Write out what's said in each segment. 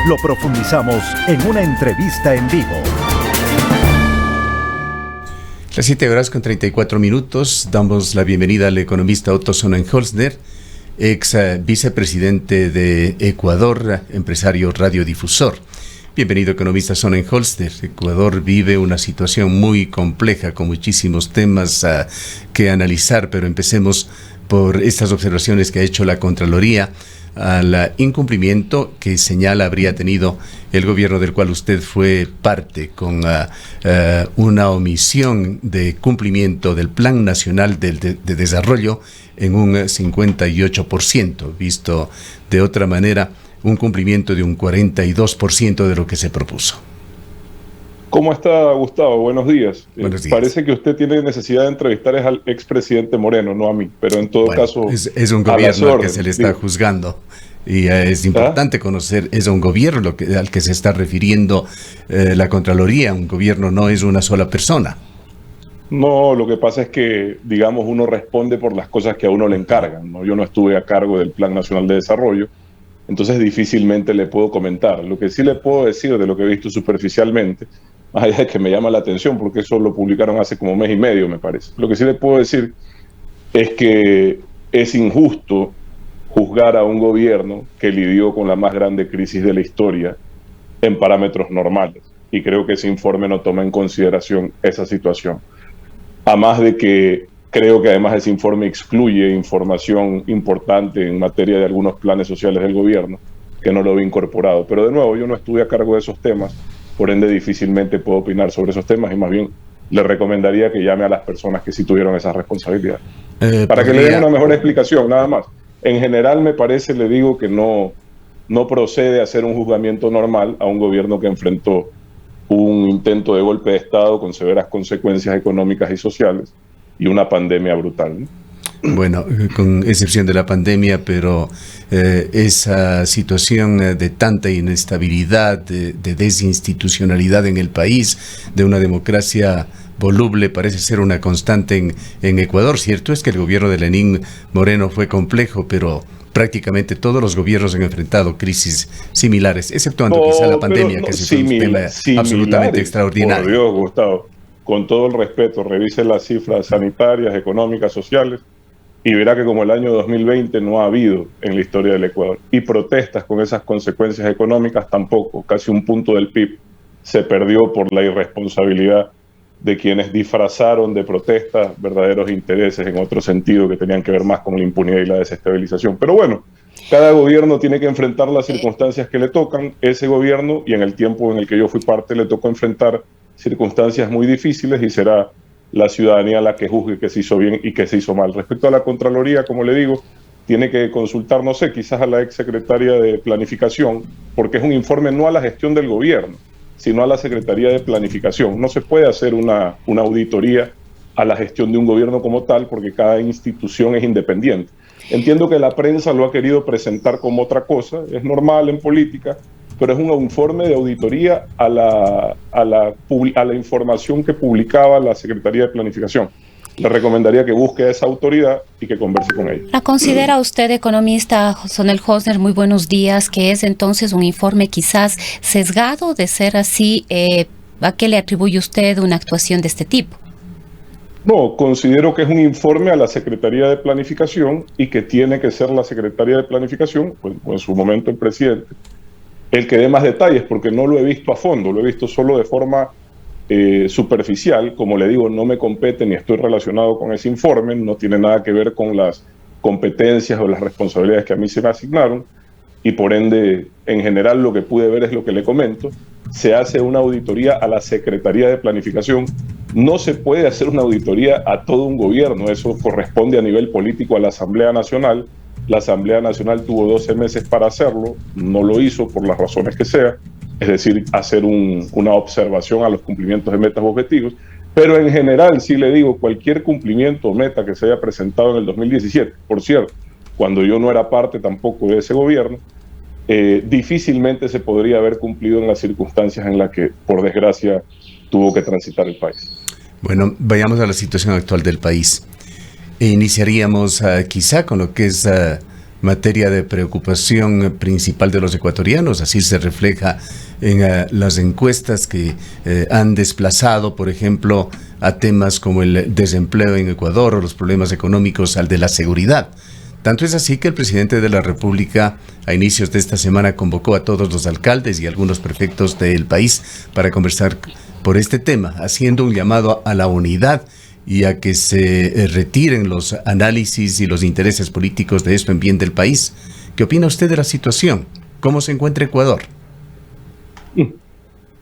lo profundizamos en una entrevista en vivo. Las 7:34. Damos la bienvenida al economista Otto Sonnenholzner, ex vicepresidente de Ecuador, empresario radiodifusor. Bienvenido, economista Sonnenholzner. Ecuador vive una situación muy compleja con muchísimos temas que analizar, pero empecemos por estas observaciones que ha hecho la Contraloría al incumplimiento que señala habría tenido el gobierno del cual usted fue parte, con una omisión de cumplimiento del Plan Nacional de Desarrollo en un 58%, visto de otra manera, un cumplimiento de un 42% de lo que se propuso. ¿Cómo está, Gustavo? Buenos días. Buenos días. Parece que usted tiene necesidad de entrevistar al expresidente Moreno, no a mí, pero en todo caso... Es un gobierno al que se le está juzgando y es importante conocer, es un gobierno al que se está refiriendo la Contraloría. Un gobierno no es una sola persona. No, lo que pasa es que, digamos, uno responde por las cosas que a uno le encargan, ¿no? Yo no estuve a cargo del Plan Nacional de Desarrollo, entonces difícilmente le puedo comentar. Lo que sí le puedo decir de lo que he visto superficialmente, más allá de que me llama la atención, porque eso lo publicaron hace como mes y medio, me parece. Lo que sí le puedo decir es que es injusto juzgar a un gobierno que lidió con la más grande crisis de la historia en parámetros normales. Y creo que ese informe no toma en consideración esa situación. Además de que creo que además ese informe excluye información importante en materia de algunos planes sociales del gobierno que no lo he incorporado. Pero de nuevo, yo no estuve a cargo de esos temas, por ende difícilmente puedo opinar sobre esos temas y más bien le recomendaría que llame a las personas que sí tuvieron esa responsabilidad. Para que le den una mejor explicación, nada más. En general me parece, le digo, que no procede a hacer un juzgamiento normal a un gobierno que enfrentó un intento de golpe de Estado con severas consecuencias económicas y sociales y una pandemia brutal, ¿no? Bueno, con excepción de la pandemia, pero esa situación de tanta inestabilidad, de desinstitucionalidad en el país, de una democracia voluble, parece ser una constante en Ecuador. Cierto es que el gobierno de Lenín Moreno fue complejo, pero prácticamente todos los gobiernos han enfrentado crisis similares, exceptuando quizá la pandemia, que sí fue un tema absolutamente extraordinario. Por Dios, Gustavo, con todo el respeto, revise las cifras sanitarias, económicas, sociales, y verá que como el año 2020 no ha habido en la historia del Ecuador. Y protestas con esas consecuencias económicas tampoco. Casi un punto del PIB se perdió por la irresponsabilidad de quienes disfrazaron de protestas verdaderos intereses en otro sentido que tenían que ver más con la impunidad y la desestabilización. Pero bueno, cada gobierno tiene que enfrentar las circunstancias que le tocan. Ese gobierno, y en el tiempo en el que yo fui parte, le tocó enfrentar circunstancias muy difíciles y será la ciudadanía la que juzgue que se hizo bien y que se hizo mal. Respecto a la Contraloría, como le digo, tiene que consultar, no sé, quizás a la exsecretaria de Planificación, porque es un informe no a la gestión del gobierno, sino a la Secretaría de Planificación. No se puede hacer una auditoría a la gestión de un gobierno como tal, porque cada institución es independiente. Entiendo que la prensa lo ha querido presentar como otra cosa, es normal en política, pero es un informe de auditoría a la información que publicaba la Secretaría de Planificación. Le recomendaría que busque a esa autoridad y que converse con ella. ¿La considera usted, economista Sonnenholzner, muy buenos días, que es entonces un informe quizás sesgado? De ser así, ¿a qué le atribuye usted una actuación de este tipo? No, considero que es un informe a la Secretaría de Planificación y que tiene que ser la Secretaría de Planificación, pues en su momento el presidente, el que dé más detalles, porque no lo he visto a fondo, lo he visto solo de forma superficial. Como le digo, no me compete ni estoy relacionado con ese informe, no tiene nada que ver con las competencias o las responsabilidades que a mí se me asignaron, y por ende, en general, lo que pude ver es lo que le comento. Se hace una auditoría a la Secretaría de Planificación. No se puede hacer una auditoría a todo un gobierno, eso corresponde a nivel político a la Asamblea Nacional. La Asamblea Nacional tuvo 12 meses para hacerlo, no lo hizo por las razones que sea, es decir, hacer una observación a los cumplimientos de metas u objetivos, pero en general, sí le digo, cualquier cumplimiento o meta que se haya presentado en el 2017, por cierto, cuando yo no era parte tampoco de ese gobierno, difícilmente se podría haber cumplido en las circunstancias en las que, por desgracia, tuvo que transitar el país. Bueno, vayamos a la situación actual del país. Iniciaríamos quizá con lo que es materia de preocupación principal de los ecuatorianos. Así se refleja en las encuestas que han desplazado, por ejemplo, a temas como el desempleo en Ecuador o los problemas económicos al de la seguridad. Tanto es así que el presidente de la República a inicios de esta semana convocó a todos los alcaldes y algunos prefectos del país para conversar por este tema, haciendo un llamado a la unidad y a que se retiren los análisis y los intereses políticos de esto en bien del país. ¿Qué opina usted de la situación? ¿Cómo se encuentra Ecuador?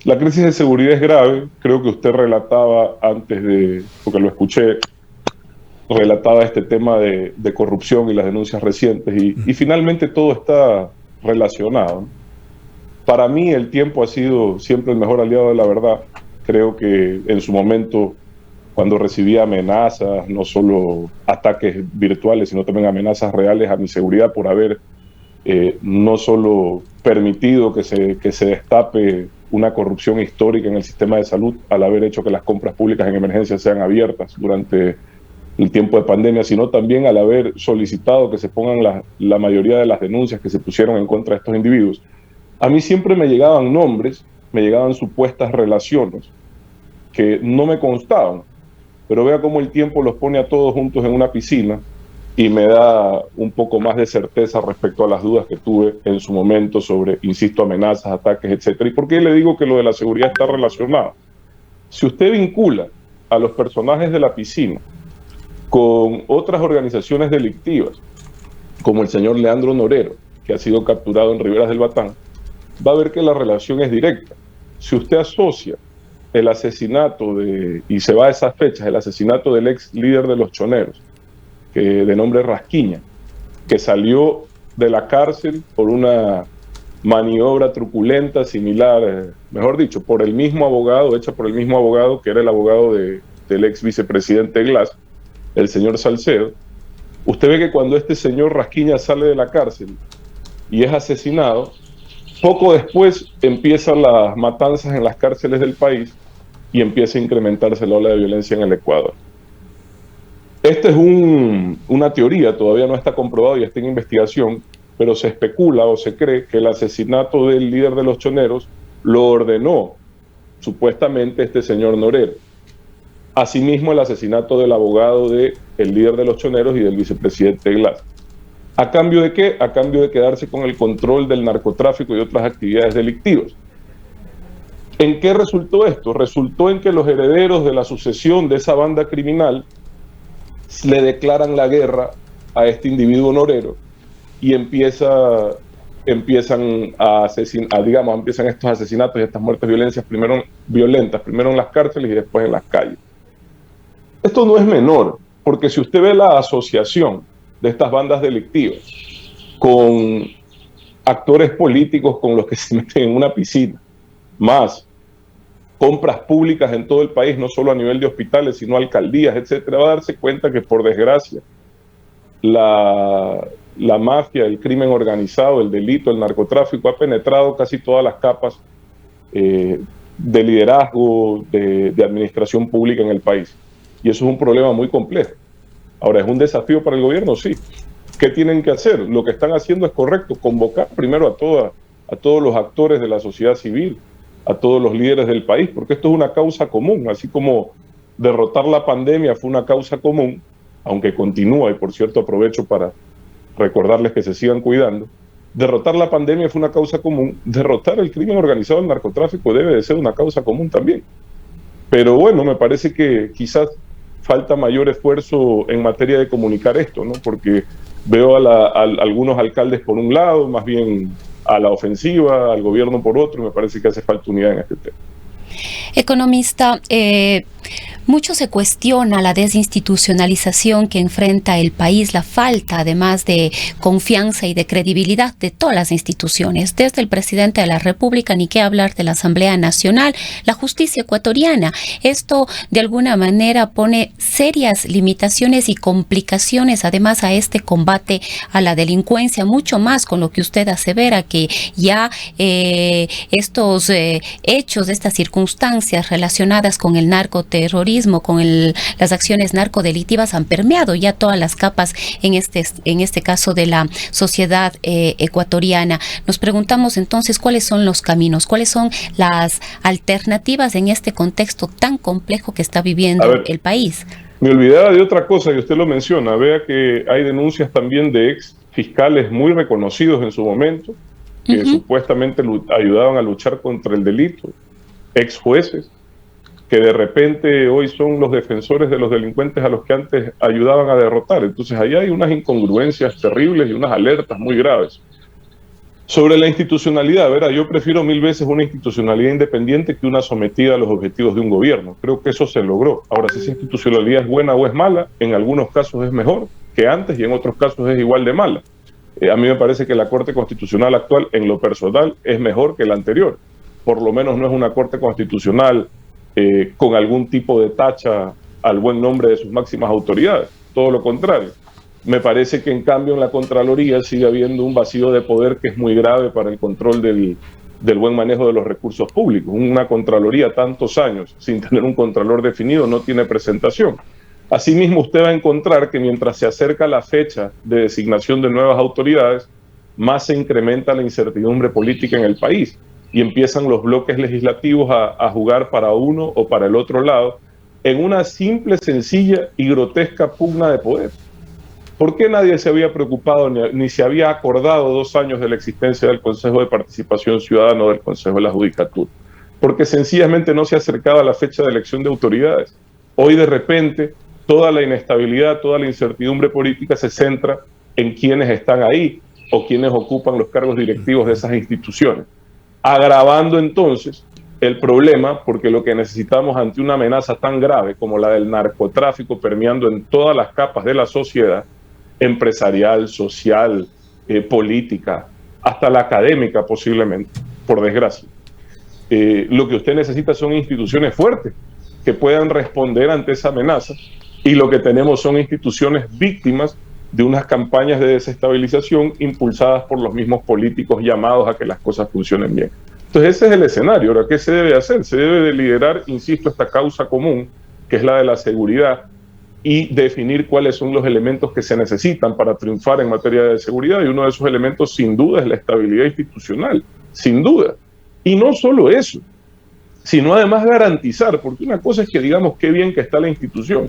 La crisis de seguridad es grave. Creo que usted relataba porque lo escuché, relataba este tema de corrupción y las denuncias recientes y finalmente todo está relacionado. Para mí el tiempo ha sido siempre el mejor aliado de la verdad. Creo que en su momento, cuando recibía amenazas, no solo ataques virtuales, sino también amenazas reales a mi seguridad por haber no solo permitido que se destape una corrupción histórica en el sistema de salud, al haber hecho que las compras públicas en emergencia sean abiertas durante el tiempo de pandemia, sino también al haber solicitado que se pongan la mayoría de las denuncias que se pusieron en contra de estos individuos. A mí siempre me llegaban nombres, me llegaban supuestas relaciones que no me constaban, pero vea cómo el tiempo los pone a todos juntos en una piscina y me da un poco más de certeza respecto a las dudas que tuve en su momento sobre, insisto, amenazas, ataques, etc. ¿Y por qué le digo que lo de la seguridad está relacionado? Si usted vincula a los personajes de la piscina con otras organizaciones delictivas, como el señor Leandro Norero, que ha sido capturado en Riberas del Batán, va a ver que la relación es directa. Si usted asocia el asesinato y se va a esas fechas, el asesinato del ex líder de los choneros, de nombre Rasquiña, que salió de la cárcel por una maniobra truculenta similar, mejor dicho, por el mismo abogado, hecha por el mismo abogado que era el abogado del ex vicepresidente Glass, el señor Salcedo. Usted ve que cuando este señor Rasquiña sale de la cárcel y es asesinado, poco después empiezan las matanzas en las cárceles del país y empieza a incrementarse la ola de violencia en el Ecuador. Esta es una teoría, todavía no está comprobado y está en investigación, pero se especula o se cree que el asesinato del líder de los choneros lo ordenó supuestamente este señor Norero. Asimismo, el asesinato del abogado del líder de los choneros y del vicepresidente Glass. ¿A cambio de qué? A cambio de quedarse con el control del narcotráfico y otras actividades delictivas. ¿En qué resultó esto? Resultó en que los herederos de la sucesión de esa banda criminal le declaran la guerra a este individuo Norero y empiezan estos asesinatos y estas muertes violentas, primero en las cárceles y después en las calles. Esto no es menor, porque si usted ve la asociación de estas bandas delictivas con actores políticos con los que se meten en una piscina, más compras públicas en todo el país, no solo a nivel de hospitales, sino alcaldías, etcétera, va a darse cuenta que, por desgracia, la mafia, el crimen organizado, el delito, el narcotráfico ha penetrado casi todas las capas de liderazgo, de administración pública en el país. Y eso es un problema muy complejo. Ahora, ¿es un desafío para el gobierno? Sí. ¿Qué tienen que hacer? Lo que están haciendo es correcto, convocar primero a todos los actores de la sociedad civil, a todos los líderes del país, porque esto es una causa común, así como derrotar la pandemia fue una causa común, aunque continúa, y por cierto aprovecho para recordarles que se sigan cuidando. Derrotar la pandemia fue una causa común, derrotar el crimen organizado, el narcotráfico, debe de ser una causa común también. Pero bueno, me parece que quizás falta mayor esfuerzo en materia de comunicar esto, ¿no? Porque veo a algunos alcaldes por un lado, más bien a la ofensiva, al gobierno por otro, y me parece que hace falta unidad en este tema. Economista, mucho se cuestiona la desinstitucionalización que enfrenta el país, la falta además de confianza y de credibilidad de todas las instituciones, desde el presidente de la República, ni qué hablar de la Asamblea Nacional, la justicia ecuatoriana. Esto de alguna manera pone serias limitaciones y complicaciones además a este combate a la delincuencia, mucho más con lo que usted asevera que ya estos hechos, estas circunstancias relacionadas con el narcotráfico narcoterrorismo, con las acciones narcodelictivas, han permeado ya todas las capas en este caso de la sociedad ecuatoriana. Nos preguntamos entonces cuáles son los caminos, cuáles son las alternativas en este contexto tan complejo que está viviendo el país. Me olvidaba de otra cosa que usted lo menciona. Vea que hay denuncias también de ex fiscales muy reconocidos en su momento, que supuestamente ayudaban a luchar contra el delito, ex jueces, que de repente hoy son los defensores de los delincuentes a los que antes ayudaban a derrotar. Entonces ahí hay unas incongruencias terribles y unas alertas muy graves. Sobre la institucionalidad, ¿verdad? Yo prefiero 1000 veces una institucionalidad independiente que una sometida a los objetivos de un gobierno. Creo que eso se logró. Ahora, si esa institucionalidad es buena o es mala, en algunos casos es mejor que antes y en otros casos es igual de mala. A mí me parece que la Corte Constitucional actual, en lo personal, es mejor que la anterior. Por lo menos no es una Corte Constitucional con algún tipo de tacha al buen nombre de sus máximas autoridades. Todo lo contrario. Me parece que en cambio en la Contraloría sigue habiendo un vacío de poder que es muy grave para el control del buen manejo de los recursos públicos. Una Contraloría tantos años sin tener un contralor definido no tiene presentación. Asimismo, usted va a encontrar que mientras se acerca la fecha de designación de nuevas autoridades, más se incrementa la incertidumbre política en el país y empiezan los bloques legislativos a jugar para uno o para el otro lado en una simple, sencilla y grotesca pugna de poder. ¿Por qué nadie se había preocupado ni se había acordado 2 años de la existencia del Consejo de Participación Ciudadana o del Consejo de la Judicatura? Porque sencillamente no se acercaba la fecha de elección de autoridades. Hoy de repente toda la inestabilidad, toda la incertidumbre política se centra en quienes están ahí o quienes ocupan los cargos directivos de esas instituciones, agravando entonces el problema, porque lo que necesitamos ante una amenaza tan grave como la del narcotráfico permeando en todas las capas de la sociedad, empresarial, social, política, hasta la académica posiblemente, por desgracia. Lo que usted necesita son instituciones fuertes que puedan responder ante esa amenaza, y lo que tenemos son instituciones víctimas de unas campañas de desestabilización impulsadas por los mismos políticos llamados a que las cosas funcionen bien. Entonces ese es el escenario. Ahora, ¿qué se debe hacer? Se debe de liderar, insisto, esta causa común, que es la de la seguridad, y definir cuáles son los elementos que se necesitan para triunfar en materia de seguridad, y uno de esos elementos sin duda es la estabilidad institucional, sin duda. Y no solo eso, sino además garantizar, porque una cosa es que digamos qué bien que está la institución,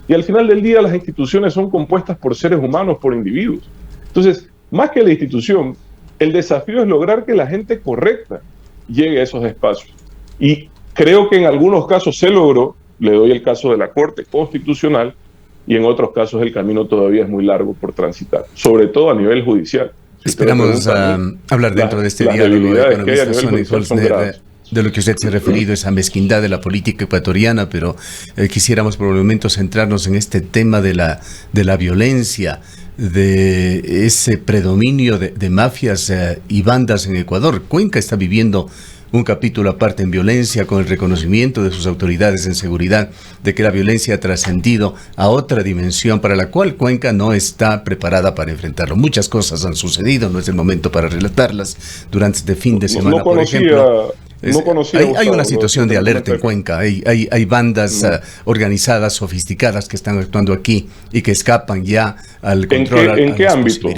y al final del día las instituciones son compuestas por seres humanos, por individuos. Entonces, más que la institución, el desafío es lograr que la gente correcta llegue a esos espacios. Y creo que en algunos casos se logró. Le doy el caso de la Corte Constitucional, y en otros casos el camino todavía es muy largo por transitar, sobre todo a nivel judicial. Esperamos hablar dentro de este diálogo, economista Sonny Holzner, de lo que usted se ha referido, esa mezquindad de la política ecuatoriana, pero quisiéramos por el momento centrarnos en este tema de la violencia, de ese predominio de mafias y bandas en Ecuador. Cuenca está viviendo un capítulo aparte en violencia, con el reconocimiento de sus autoridades en seguridad de que la violencia ha trascendido a otra dimensión para la cual Cuenca no está preparada para enfrentarlo. Muchas cosas han sucedido, no es el momento para relatarlas. Durante este fin de semana, por ejemplo, hay una situación de alerta en Cuenca. Hay bandas organizadas, sofisticadas, que están actuando aquí y que escapan ya al control. ¿En qué ámbito?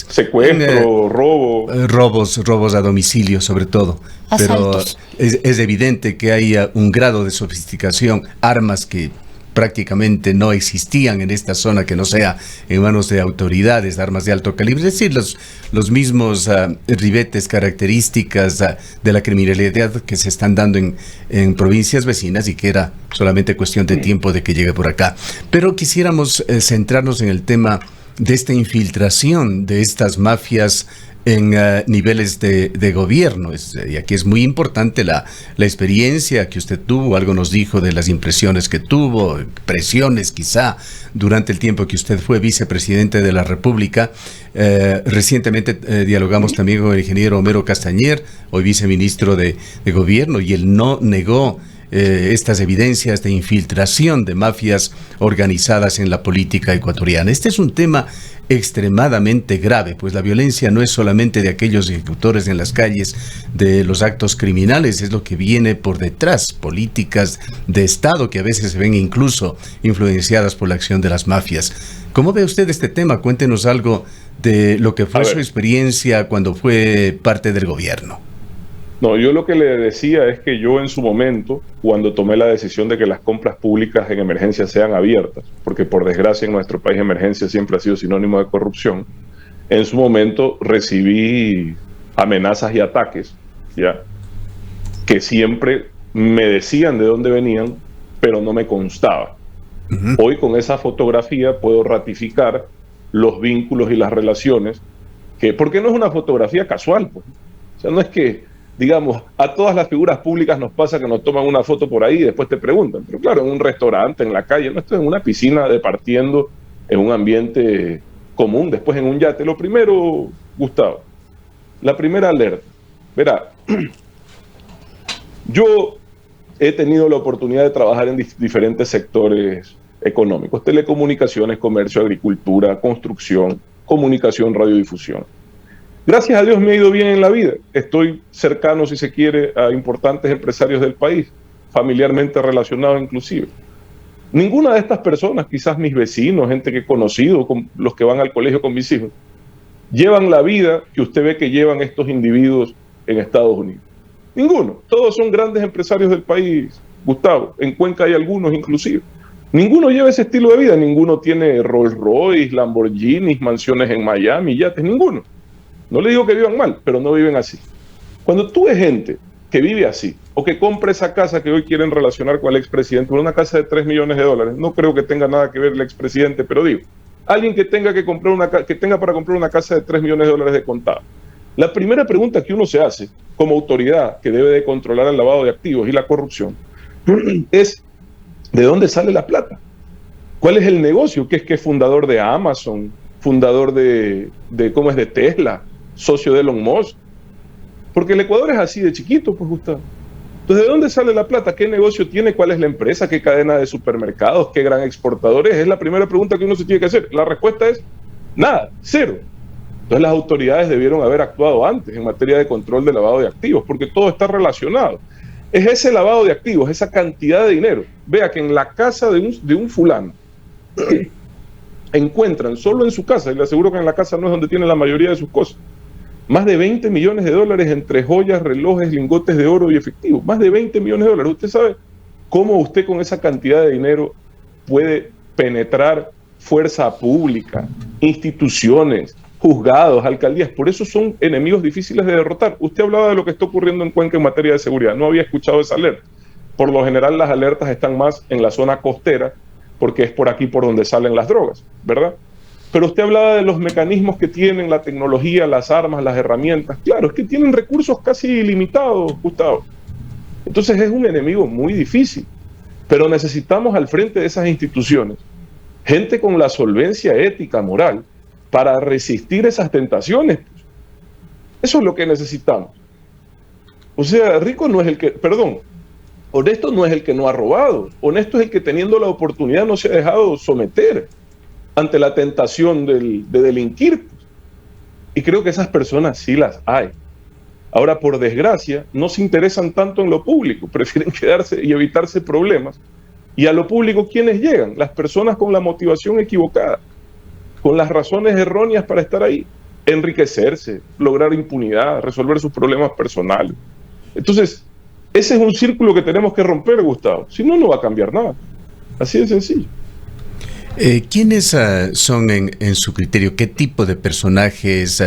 Secuestro, robo. Robos a domicilio, sobre todo. Asaltos. Pero es evidente que hay un grado de sofisticación, armas que prácticamente no existían en esta zona que no sea en manos de autoridades, armas de alto calibre, es decir, los mismos ribetes, características de la criminalidad que se están dando en provincias vecinas, y que era solamente cuestión de tiempo de que llegue por acá. Pero quisiéramos centrarnos en el tema de esta infiltración de estas mafias en niveles de gobierno. Y aquí es muy importante la experiencia que usted tuvo. Algo nos dijo de las impresiones que tuvo, presiones quizá, durante el tiempo que usted fue vicepresidente de la República. Recientemente dialogamos también con el ingeniero Homero Castañer, hoy viceministro de Gobierno, y él no negó estas evidencias de infiltración de mafias organizadas en la política ecuatoriana. Este es un tema extremadamente grave, pues la violencia no es solamente de aquellos ejecutores en las calles de los actos criminales, es lo que viene por detrás, políticas de Estado que a veces se ven incluso influenciadas por la acción de las mafias. ¿Cómo ve usted este tema? Cuéntenos algo de lo que fue su experiencia cuando fue parte del gobierno. No, yo lo que le decía es que yo en su momento, cuando tomé la decisión de que las compras públicas en emergencia sean abiertas, porque por desgracia en nuestro país emergencia siempre ha sido sinónimo de corrupción, en su momento recibí amenazas y ataques, ¿ya? Que siempre me decían de dónde venían, pero no me constaba. Hoy con esa fotografía puedo ratificar los vínculos y las relaciones, porque no es una fotografía casual, pues. O sea, no es que, digamos, a todas las figuras públicas nos pasa que nos toman una foto por ahí y después te preguntan. Pero claro, en un restaurante, en la calle, no estoy en una piscina departiendo, en un ambiente común, después en un yate. Lo primero, Gustavo, la primera alerta. Verá, yo he tenido la oportunidad de trabajar en diferentes sectores económicos: telecomunicaciones, comercio, agricultura, construcción, comunicación, radiodifusión. Gracias a Dios me ha ido bien en la vida. Estoy cercano, si se quiere, a importantes empresarios del país, familiarmente relacionados inclusive. Ninguna de estas personas, quizás mis vecinos, gente que he conocido, con los que van al colegio con mis hijos, llevan la vida que usted ve que llevan estos individuos en Estados Unidos. Ninguno. Todos son grandes empresarios del país, Gustavo. En Cuenca hay algunos inclusive. Ninguno lleva ese estilo de vida. Ninguno tiene Rolls Royce, Lamborghinis, mansiones en Miami, yates. Ninguno. No le digo que vivan mal, pero no viven así. Cuando tú ves gente que vive así, o que compra esa casa que hoy quieren relacionar con el expresidente, una casa de $3 millones, no creo que tenga nada que ver el expresidente, pero digo, alguien que tenga para comprar una casa de $3 millones de contado. La primera pregunta que uno se hace como autoridad que debe de controlar el lavado de activos y la corrupción es: ¿de dónde sale la plata? ¿Cuál es el negocio? ¿Que es fundador de Amazon, fundador de Tesla, socio de Elon Musk? Porque el Ecuador es así de chiquito, pues, Gustavo. Entonces, ¿de dónde sale la plata? ¿Qué negocio tiene? ¿Cuál es la empresa? ¿Qué cadena de supermercados? ¿Qué gran exportador es? Es la primera pregunta que uno se tiene que hacer. La respuesta es nada, cero. Entonces, las autoridades debieron haber actuado antes en materia de control de lavado de activos, porque todo está relacionado. Es ese lavado de activos, esa cantidad de dinero. Vea que en la casa de un fulano encuentran, solo en su casa, y le aseguro que en la casa no es donde tiene la mayoría de sus cosas, más de $20 millones entre joyas, relojes, lingotes de oro y efectivo. Más de $20 millones. ¿Usted sabe cómo usted con esa cantidad de dinero puede penetrar fuerza pública, instituciones, juzgados, alcaldías? Por eso son enemigos difíciles de derrotar. Usted hablaba de lo que está ocurriendo en Cuenca en materia de seguridad. No había escuchado esa alerta. Por lo general las alertas están más en la zona costera, porque es por aquí por donde salen las drogas, ¿verdad? Pero usted hablaba de los mecanismos que tienen, la tecnología, las armas, las herramientas. Claro, es que tienen recursos casi ilimitados, Gustavo. Entonces es un enemigo muy difícil. Pero necesitamos al frente de esas instituciones gente con la solvencia ética, moral, para resistir esas tentaciones. Eso es lo que necesitamos. O sea, rico no es el que, perdón, honesto no es el que no ha robado. Honesto es el que, teniendo la oportunidad, no se ha dejado someter ante la tentación de delinquir. Y creo que esas personas sí las hay. Ahora, por desgracia, no se interesan tanto en lo público, prefieren quedarse y evitarse problemas. Y a lo público, ¿quiénes llegan? Las personas con la motivación equivocada, con las razones erróneas para estar ahí, enriquecerse, lograr impunidad, resolver sus problemas personales. Entonces, ese es un círculo que tenemos que romper, Gustavo. Si no, no va a cambiar nada. Así de sencillo. ¿Quiénes son en su criterio? ¿Qué tipo de personajes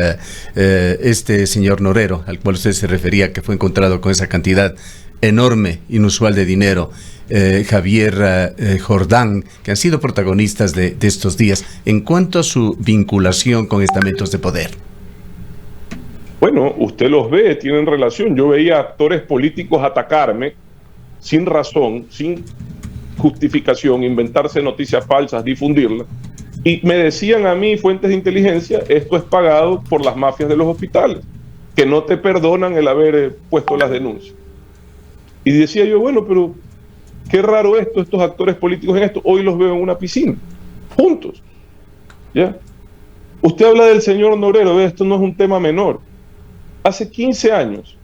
este señor Norero, al cual usted se refería, que fue encontrado con esa cantidad enorme, inusual de dinero, Javier Jordán, que han sido protagonistas de estos días, en cuanto a su vinculación con estamentos de poder? Bueno, usted los ve, tienen relación. Yo veía actores políticos atacarme sin razón, sin justificación, inventarse noticias falsas, difundirlas, y me decían a mí, fuentes de inteligencia, esto es pagado por las mafias de los hospitales, que no te perdonan el haber puesto las denuncias. Y decía yo, bueno, pero qué raro estos actores políticos en esto. Hoy los veo en una piscina, juntos, ¿ya? Usted habla del señor Norero, esto no es un tema menor. Hace 15 años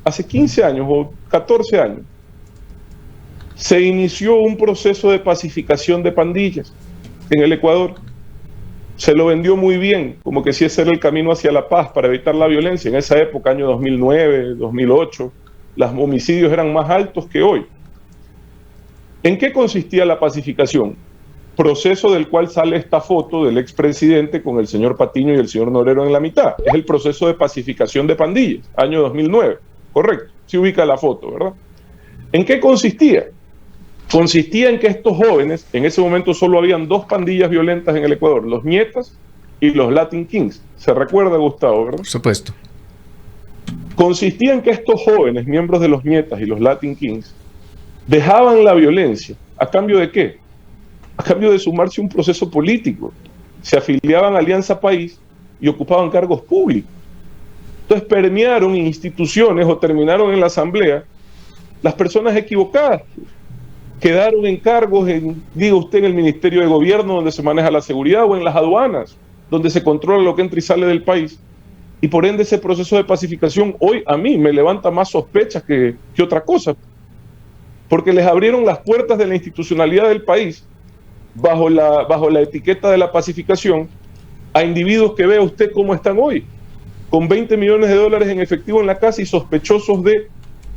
o 14 años, se inició un proceso de pacificación de pandillas en el Ecuador. Se lo vendió muy bien, como que sí ese era el camino hacia la paz para evitar la violencia. En esa época, año 2009, 2008, los homicidios eran más altos que hoy. ¿En qué consistía la pacificación? Proceso del cual sale esta foto del expresidente con el señor Patiño y el señor Norero en la mitad. Es el proceso de pacificación de pandillas, año 2009. Correcto, se ubica la foto, ¿verdad? ¿En qué consistía? Consistía en que estos jóvenes, en ese momento solo habían 2 pandillas violentas en el Ecuador, los Nietas y los Latin Kings. ¿Se recuerda, Gustavo, verdad? Por supuesto. Consistía en que estos jóvenes, miembros de los Nietas y los Latin Kings, dejaban la violencia. ¿A cambio de qué? A cambio de sumarse a un proceso político. Se afiliaban a Alianza País y ocupaban cargos públicos. Entonces permearon instituciones o terminaron en la asamblea las personas equivocadas. Quedaron en cargos, diga usted, en el Ministerio de Gobierno, donde se maneja la seguridad, o en las aduanas, donde se controla lo que entra y sale del país. Y por ende ese proceso de pacificación hoy a mí me levanta más sospechas que otra cosa. Porque les abrieron las puertas de la institucionalidad del país bajo la etiqueta de la pacificación a individuos que vea usted cómo están hoy, con 20 millones de dólares en efectivo en la casa y sospechosos de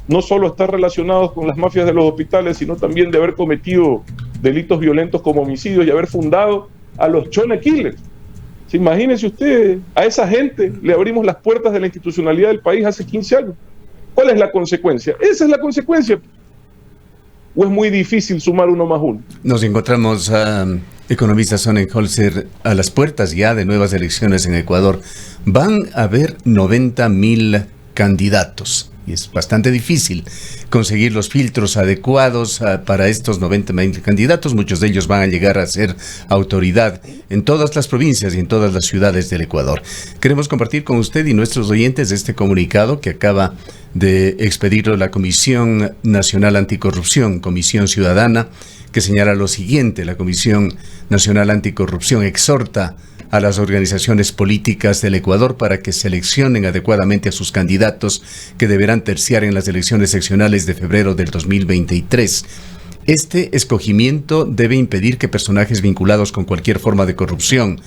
no solo estar relacionados con las mafias de los hospitales, sino también de haber cometido delitos violentos como homicidios y haber fundado a los Chona Killers. Imagínense usted, a esa gente le abrimos las puertas de la institucionalidad del país hace 15 años. ¿Cuál es la consecuencia? Esa es la consecuencia. ¿O es muy difícil sumar 1 más 1? Nos encontramos, economista Sonnenholzer, a las puertas ya de nuevas elecciones en Ecuador. Van a haber 90.000 candidatos y es bastante difícil conseguir los filtros adecuados para estos 90.000 candidatos. Muchos de ellos van a llegar a ser autoridad en todas las provincias y en todas las ciudades del Ecuador. Queremos compartir con usted y nuestros oyentes este comunicado que acaba de expedirlo la Comisión Nacional Anticorrupción, Comisión Ciudadana, que señala lo siguiente: la Comisión Nacional Anticorrupción exhorta a las organizaciones políticas del Ecuador para que seleccionen adecuadamente a sus candidatos que deberán terciar en las elecciones seccionales de febrero del 2023. Este escogimiento debe impedir que personajes vinculados con cualquier forma de corrupción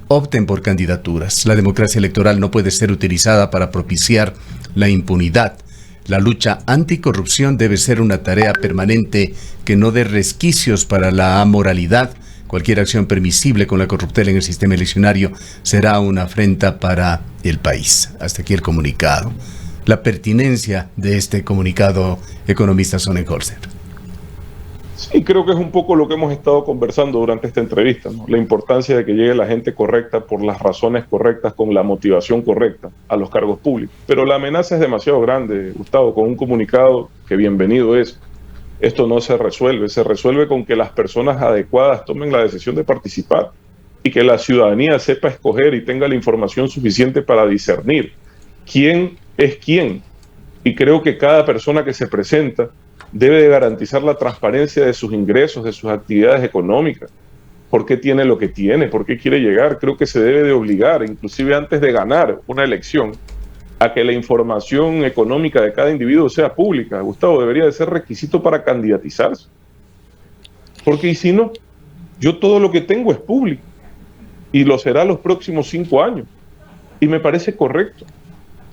opten por candidaturas. La democracia electoral no puede ser utilizada para propiciar la impunidad. La lucha anticorrupción debe ser una tarea permanente que no dé resquicios para la amoralidad. Cualquier acción permisible con la corruptela en el sistema eleccionario será una afrenta para el país. Hasta aquí el comunicado. La pertinencia de este comunicado, economista Sonnenholzer. Sí, creo que es un poco lo que hemos estado conversando durante esta entrevista, ¿no? La importancia de que llegue la gente correcta por las razones correctas, con la motivación correcta a los cargos públicos. Pero la amenaza es demasiado grande, Gustavo, con un comunicado que bienvenido es. Esto no se resuelve con que las personas adecuadas tomen la decisión de participar y que la ciudadanía sepa escoger y tenga la información suficiente para discernir quién es quién. Y creo que cada persona que se presenta debe de garantizar la transparencia de sus ingresos, de sus actividades económicas. ¿Por qué tiene lo que tiene? ¿Por qué quiere llegar? Creo que se debe de obligar, inclusive antes de ganar una elección, a que la información económica de cada individuo sea pública. Gustavo, debería de ser requisito para candidatizarse. Porque y si no, yo todo lo que tengo es público y lo será los próximos 5 años. Y me parece correcto.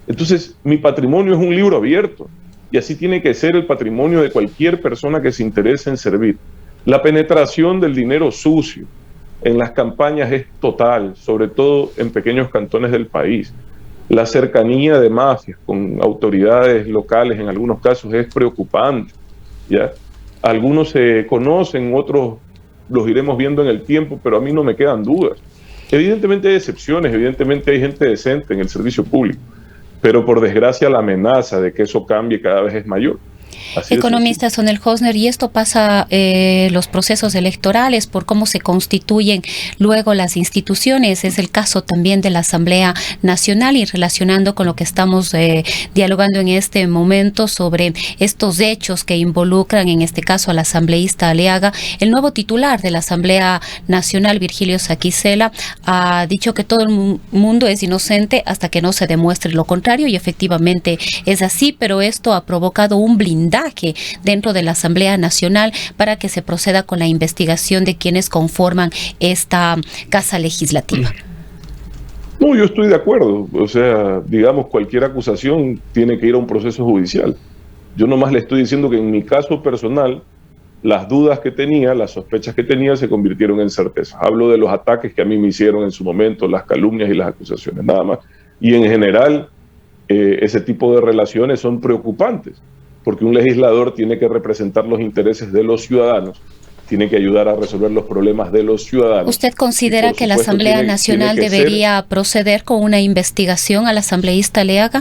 Entonces, mi patrimonio es un libro abierto y así tiene que ser el patrimonio de cualquier persona que se interese en servir. La penetración del dinero sucio en las campañas es total, sobre todo en pequeños cantones del país. La cercanía de mafias con autoridades locales en algunos casos es preocupante, ¿ya? Algunos se conocen, otros los iremos viendo en el tiempo, pero a mí no me quedan dudas. Evidentemente hay excepciones, evidentemente hay gente decente en el servicio público, pero por desgracia la amenaza de que eso cambie cada vez es mayor. Economista Sonel Hosner, y esto pasa los procesos electorales por cómo se constituyen luego las instituciones. Es el caso también de la Asamblea Nacional, y relacionando con lo que estamos dialogando en este momento sobre estos hechos que involucran en este caso a la asambleísta Aliaga. El nuevo titular de la Asamblea Nacional, Virgilio Saquicela, ha dicho que todo el mundo es inocente hasta que no se demuestre lo contrario, y efectivamente es así, pero esto ha provocado un blindaje dentro de la Asamblea Nacional para que se proceda con la investigación de quienes conforman esta casa legislativa. No, yo estoy de acuerdo. O sea, digamos, cualquier acusación tiene que ir a un proceso judicial. Yo nomás le estoy diciendo que en mi caso personal, las dudas que tenía, las sospechas que tenía, se convirtieron en certezas. Hablo de los ataques que a mí me hicieron en su momento, las calumnias y las acusaciones, nada más. Y en general, ese tipo de relaciones son preocupantes, porque un legislador tiene que representar los intereses de los ciudadanos, tiene que ayudar a resolver los problemas de los ciudadanos. ¿Usted considera que la Asamblea Nacional debería proceder con una investigación a la asambleísta Aliaga?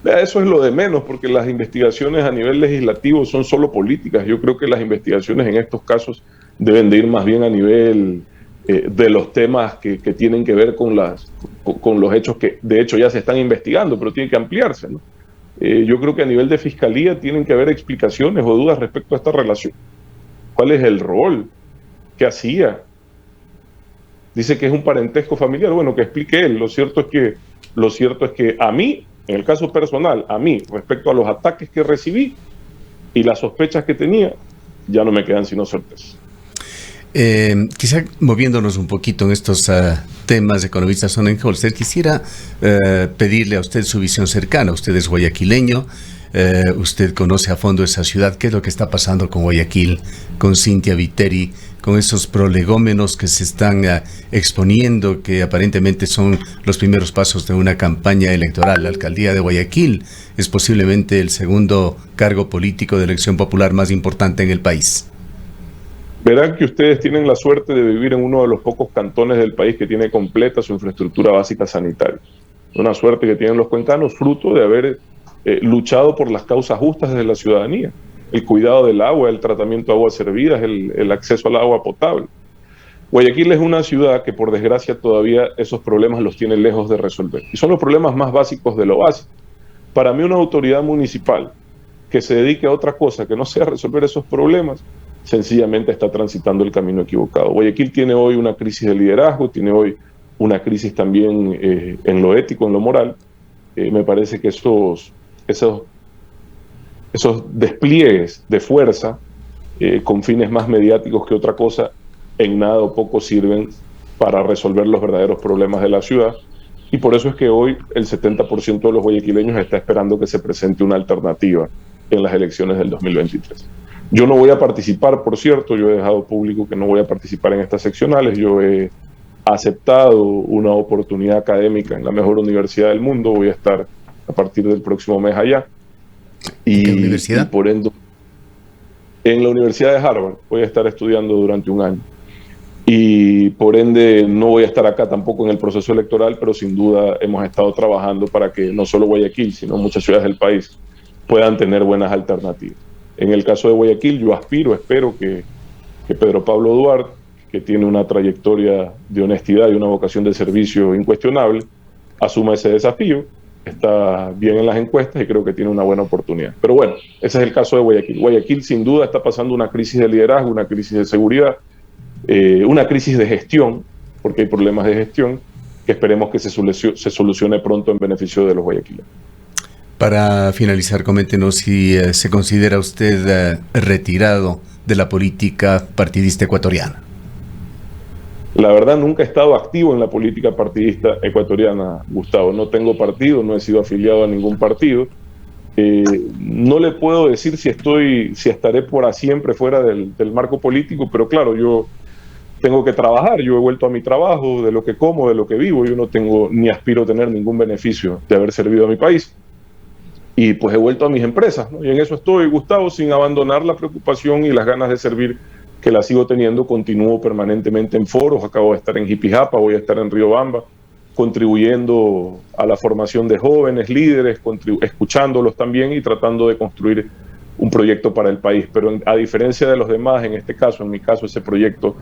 Eso es lo de menos, porque las investigaciones a nivel legislativo son solo políticas. Yo creo que las investigaciones en estos casos deben de ir más bien a nivel de los temas que tienen que ver con los hechos que de hecho ya se están investigando, pero tienen que ampliarse, ¿no? Yo creo que a nivel de fiscalía tienen que haber explicaciones o dudas respecto a esta relación. ¿Cuál es el rol? ¿Qué hacía? Dice que es un parentesco familiar. Bueno, que explique él. Lo cierto es que a mí, en el caso personal, a mí, respecto a los ataques que recibí y las sospechas que tenía, ya no me quedan sino certezas. Quizá moviéndonos un poquito en estos temas de economista Sonnenholzer, quisiera pedirle a usted su visión cercana. Usted es guayaquileño, usted conoce a fondo esa ciudad. ¿Qué es lo que está pasando con Guayaquil, con Cynthia Viteri, con esos prolegómenos que se están exponiendo, que aparentemente son los primeros pasos de una campaña electoral? La alcaldía de Guayaquil es posiblemente el segundo cargo político de elección popular más importante en el país. Verán que ustedes tienen la suerte de vivir en uno de los pocos cantones del país que tiene completa su infraestructura básica sanitaria. Una suerte que tienen los cuencanos, fruto de haber luchado por las causas justas de la ciudadanía. El cuidado del agua, el tratamiento de aguas servidas, el acceso al agua potable. Guayaquil es una ciudad que, por desgracia, todavía esos problemas los tiene lejos de resolver. Y son los problemas más básicos de lo básico. Para mí, una autoridad municipal que se dedique a otra cosa que no sea resolver esos problemas, sencillamente está transitando el camino equivocado. Guayaquil tiene hoy una crisis de liderazgo, tiene hoy una crisis también en lo ético, en lo moral. Me parece que esos despliegues de fuerza con fines más mediáticos que otra cosa, en nada o poco sirven para resolver los verdaderos problemas de la ciudad. Y por eso es que hoy el 70% de los guayaquileños está esperando que se presente una alternativa en las elecciones del 2023. Yo no voy a participar, por cierto, yo he dejado público que no voy a participar en estas seccionales. Yo he aceptado una oportunidad académica en la mejor universidad del mundo. Voy a estar a partir del próximo mes allá. ¿En qué universidad? Y por ende, en la Universidad de Harvard voy a estar estudiando durante un año. Y por ende no voy a estar acá tampoco en el proceso electoral, pero sin duda hemos estado trabajando para que no solo Guayaquil, sino muchas ciudades del país puedan tener buenas alternativas. En el caso de Guayaquil, yo espero que Pedro Pablo Duarte, que tiene una trayectoria de honestidad y una vocación de servicio incuestionable, asuma ese desafío. Está bien en las encuestas y creo que tiene una buena oportunidad. Pero bueno, ese es el caso de Guayaquil. Guayaquil sin duda está pasando una crisis de liderazgo, una crisis de seguridad, una crisis de gestión, porque hay problemas de gestión que esperemos que se solucione pronto en beneficio de los guayaquileños. Para finalizar, coméntenos si se considera usted retirado de la política partidista ecuatoriana. La verdad, nunca he estado activo en la política partidista ecuatoriana, Gustavo. No tengo partido, no he sido afiliado a ningún partido. No le puedo decir si estaré por siempre fuera del marco político, pero claro, yo tengo que trabajar. Yo he vuelto a mi trabajo, de lo que como, de lo que vivo. Yo no tengo ni aspiro a tener ningún beneficio de haber servido a mi país. Y pues he vuelto a mis empresas, ¿no? Y en eso estoy, Gustavo, sin abandonar la preocupación y las ganas de servir que la sigo teniendo. Continúo permanentemente en foros. Acabo de estar en Jipijapa, voy a estar en Riobamba, contribuyendo a la formación de jóvenes líderes, escuchándolos también y tratando de construir un proyecto para el país. Pero a diferencia de los demás, en mi caso, ese proyecto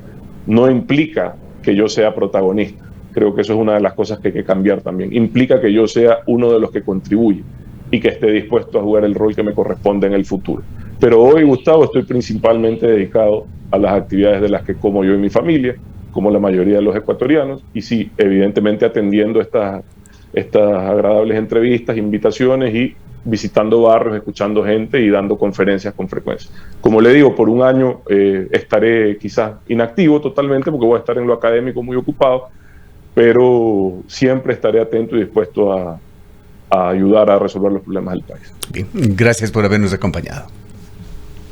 no implica que yo sea protagonista. Creo que eso es una de las cosas que hay que cambiar también. Implica que yo sea uno de los que contribuye y que esté dispuesto a jugar el rol que me corresponde en el futuro. Pero hoy, Gustavo, estoy principalmente dedicado a las actividades de las que como yo y mi familia, como la mayoría de los ecuatorianos, y sí, evidentemente atendiendo estas agradables entrevistas, invitaciones y visitando barrios, escuchando gente y dando conferencias con frecuencia. Como le digo, por un año estaré quizás inactivo totalmente porque voy a estar en lo académico muy ocupado, pero siempre estaré atento y dispuesto a ayudar a resolver los problemas del país. Bien, gracias por habernos acompañado.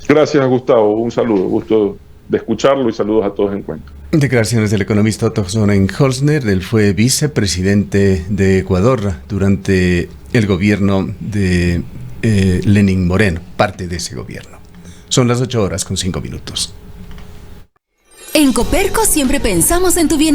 Gracias, Gustavo. Un saludo. Gusto de escucharlo y saludos a todos en cuenta. Declaraciones del economista Otto Sonnenholzner. Él fue vicepresidente de Ecuador durante el gobierno de Lenín Moreno, parte de ese gobierno. Son las 8:05 minutos. En Coperco siempre pensamos en tu bienestar.